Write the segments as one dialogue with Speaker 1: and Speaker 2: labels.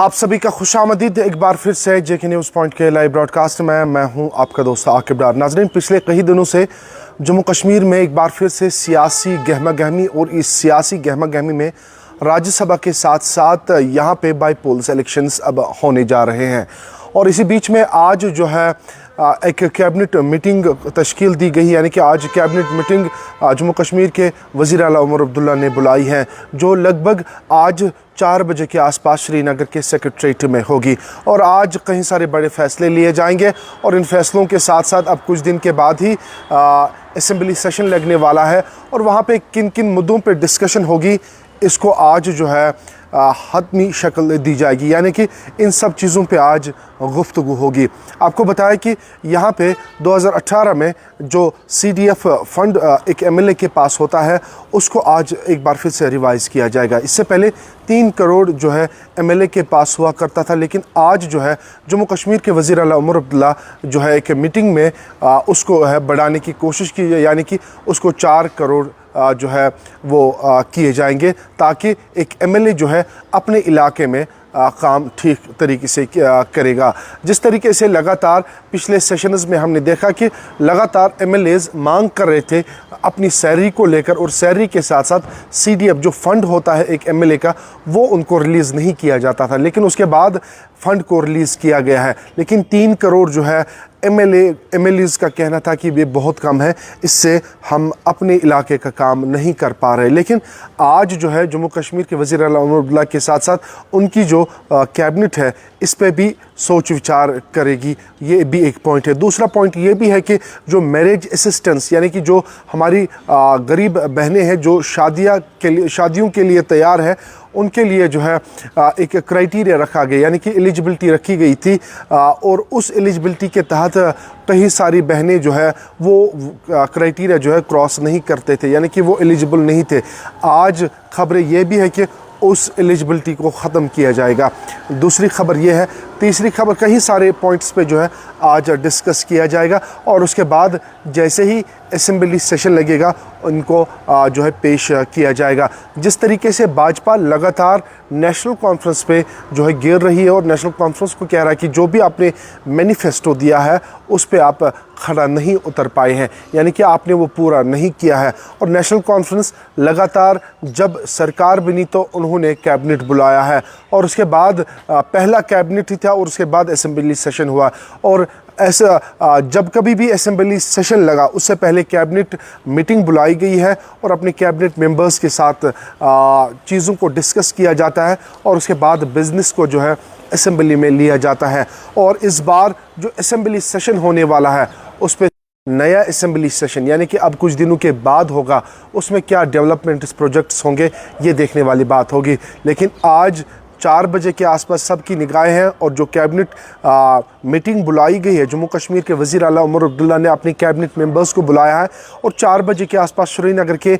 Speaker 1: आप सभी का खुशामदीद एक बार फिर से जेके न्यूज़ पॉइंट के लाइव ब्रॉडकास्ट में मैं हूं आपका दोस्त आकिब डार। नाज़रीन, पिछले कई दिनों से जम्मू कश्मीर में एक बार फिर से सियासी गहमा गहमी और इस सियासी गहमा गहमी में राज्यसभा के साथ साथ यहाँ पे बाईपोल्स इलेक्शंस अब होने जा रहे हैं। और इसी बीच में आज जो है एक कैबिनेट मीटिंग तश्कील दी गई, यानी कि आज कैबिनेट मीटिंग जम्मू कश्मीर के वज़ीर आला उमर अब्दुल्ला ने बुलाई है, जो लगभग आज 4 बजे के आसपास श्रीनगर के सेक्रेटरीट में होगी। और आज कई सारे बड़े फ़ैसले लिए जाएंगे और इन फैसलों के साथ साथ अब कुछ दिन के बाद ही असेंबली सेशन लगने वाला है और वहाँ पे किन किन मुद्दों पे डिस्कशन होगी, इसको आज जो है हतमी शक्ल दी जाएगी, यानी कि इन सब चीज़ों पे आज गुफ्तगू होगी। आपको बताया कि यहाँ पे 2018 में जो CDF फंड एक MLA के पास होता है, उसको आज एक बार फिर से रिवाइज़ किया जाएगा। इससे पहले 3 करोड़ जो है MLA के पास हुआ करता था, लेकिन आज जो है जम्मू कश्मीर के वज़ीर आला उमर अब्दुल्ला जो है एक मीटिंग में उसको है बढ़ाने की कोशिश की, यानी कि उसको 4 करोड़ जो है वो किए जाएंगे, ताकि एक MLA जो है अपने इलाके में काम ठीक तरीके से करेगा। जिस तरीके से लगातार पिछले सेशंस में हमने देखा कि लगातार MLAs मांग कर रहे थे अपनी सैलरी को लेकर, और सैलरी के साथ साथ CDF जो फ़ंड होता है एक MLA का, वो उनको रिलीज़ नहीं किया जाता था, लेकिन उसके बाद फ़ंड को रिलीज़ किया गया है। लेकिन 3 करोड़ जो है MLAs का कहना था कि ये बहुत कम है, इससे हम अपने इलाके का काम नहीं कर पा रहे। लेकिन आज जो है जम्मू कश्मीर के वज़ीर आला उमर अब्दुल्ला के साथ साथ उनकी जो कैबिनेट है, इस पे भी सोच विचार करेगी, ये भी एक पॉइंट है। दूसरा पॉइंट ये भी है कि जो मैरिज असिस्टेंस, यानी कि जो हमारी गरीब बहनें हैं जो शादियों के लिए तैयार है, उनके लिए जो है एक क्राइटेरिया रखा गया, यानी कि एलिजिबिलिटी रखी गई थी, और उस एलिजिबिलिटी के तहत कई सारी बहनें जो है वो क्राइटेरिया जो है क्रॉस नहीं करते थे, यानी कि वो एलिजिबल नहीं थे। आज खबरें ये भी है कि उस एलिजिबिलिटी को ख़त्म किया जाएगा। दूसरी खबर ये है। तीसरी खबर, कई सारे पॉइंट्स पे जो है आज डिस्कस किया जाएगा और उसके बाद जैसे ही असेंबली सेशन लगेगा उनको जो है पेश किया जाएगा। जिस तरीके से भाजपा लगातार नेशनल कॉन्फ्रेंस पे जो है गिर रही है और नेशनल कॉन्फ्रेंस को कह रहा है कि जो भी आपने मैनिफेस्टो दिया है उस पे आप खड़ा नहीं उतर पाए हैं, यानी कि आपने वो पूरा नहीं किया है। और नेशनल कॉन्फ्रेंस लगातार जब सरकार बनी तो उन्होंने कैबिनेट बुलाया है, और उसके बाद पहला कैबिनेट ही था और उसके बाद असेंबली सेशन हुआ। और ऐसा जब कभी भी असेंबली सेशन लगा उससे पहले कैबिनेट मीटिंग बुलाई गई है और अपने कैबिनेट मेंबर्स के साथ चीज़ों को डिस्कस किया जाता है और उसके बाद बिज़नेस को जो है असेंबली में लिया जाता है। और इस बार जो असेंबली सेशन होने वाला है उस पर नया असेंबली सेशन, यानी कि अब कुछ दिनों के बाद होगा, उसमें क्या डेवलपमेंट प्रोजेक्ट्स होंगे ये देखने वाली बात होगी। लेकिन आज 4 बजे के आसपास सबकी निगाहें हैं और जो कैबिनेट मीटिंग बुलाई गई है, जम्मू कश्मीर के वज़ीर आला उमर अब्दुल्ला ने अपने कैबिनेट मेंबर्स को बुलाया है और 4 बजे के आसपास श्रीनगर के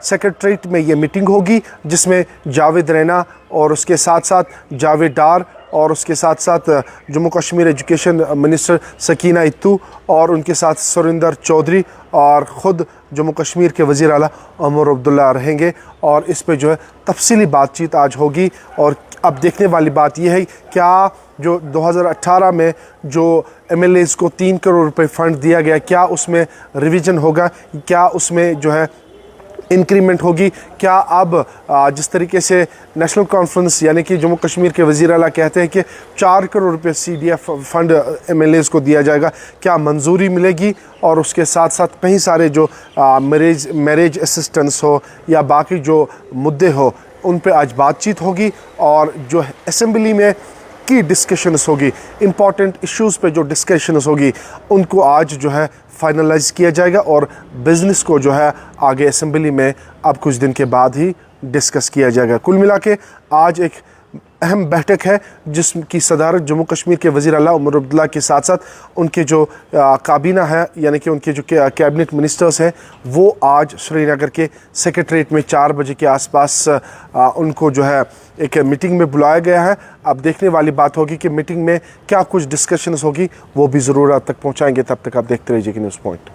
Speaker 1: सेक्रेटरीट में ये मीटिंग होगी, जिसमें जावेद रैना और उसके साथ साथ जावेद डार और उसके साथ साथ जम्मू कश्मीर एजुकेशन मिनिस्टर सकीना इत्तू और उनके साथ सुरिंदर चौधरी और ख़ुद जम्मू कश्मीर के वज़ीर आला उमर अब्दुल्ला रहेंगे। और इस पे जो है तफसीली बातचीत आज होगी। और अब देखने वाली बात यह है, क्या जो 2018 में जो MLAs को 3 करोड़ रुपए फ़ंड दिया गया, क्या उसमें रिवीजन होगा, क्या उसमें जो है इंक्रीमेंट होगी, क्या अब जिस तरीके से नेशनल कॉन्फ्रेंस यानी कि जम्मू कश्मीर के वज़ीर आला कहते हैं कि 4 करोड़ रुपए CDF फंड MLAs को दिया जाएगा, क्या मंजूरी मिलेगी? और उसके साथ साथ कई सारे जो मैरिज असिस्टेंस हो या बाकी जो मुद्दे हो, उन पे आज बातचीत होगी और जो असेंबली में की डिस्कशंस होगी, इम्पॉर्टेंट इश्यूज़ पे जो डिस्कशंस होगी, उनको आज जो है फाइनलाइज किया जाएगा और बिज़नेस को जो है आगे असेंबली में अब कुछ दिन के बाद ही डिस्कस किया जाएगा। कुल मिला के आज एक अहम बैठक है जिसकी सदारत जम्मू कश्मीर के वज़ीर आला उमर अब्दुल्ला के साथ साथ उनके जो काबीना है, यानी कि उनके जो कैबिनेट मिनिस्टर्स हैं, वो आज श्रीनगर के सेक्रेटरीट में 4 बजे के आसपास उनको जो है एक मीटिंग में बुलाया गया है। अब देखने वाली बात होगी कि मीटिंग में क्या कुछ डिस्कशंस होगी, वो भी ज़रूर आप तक पहुँचाएँगे। तब तक आप देखते रहिए जेके न्यूज़ पॉइंट।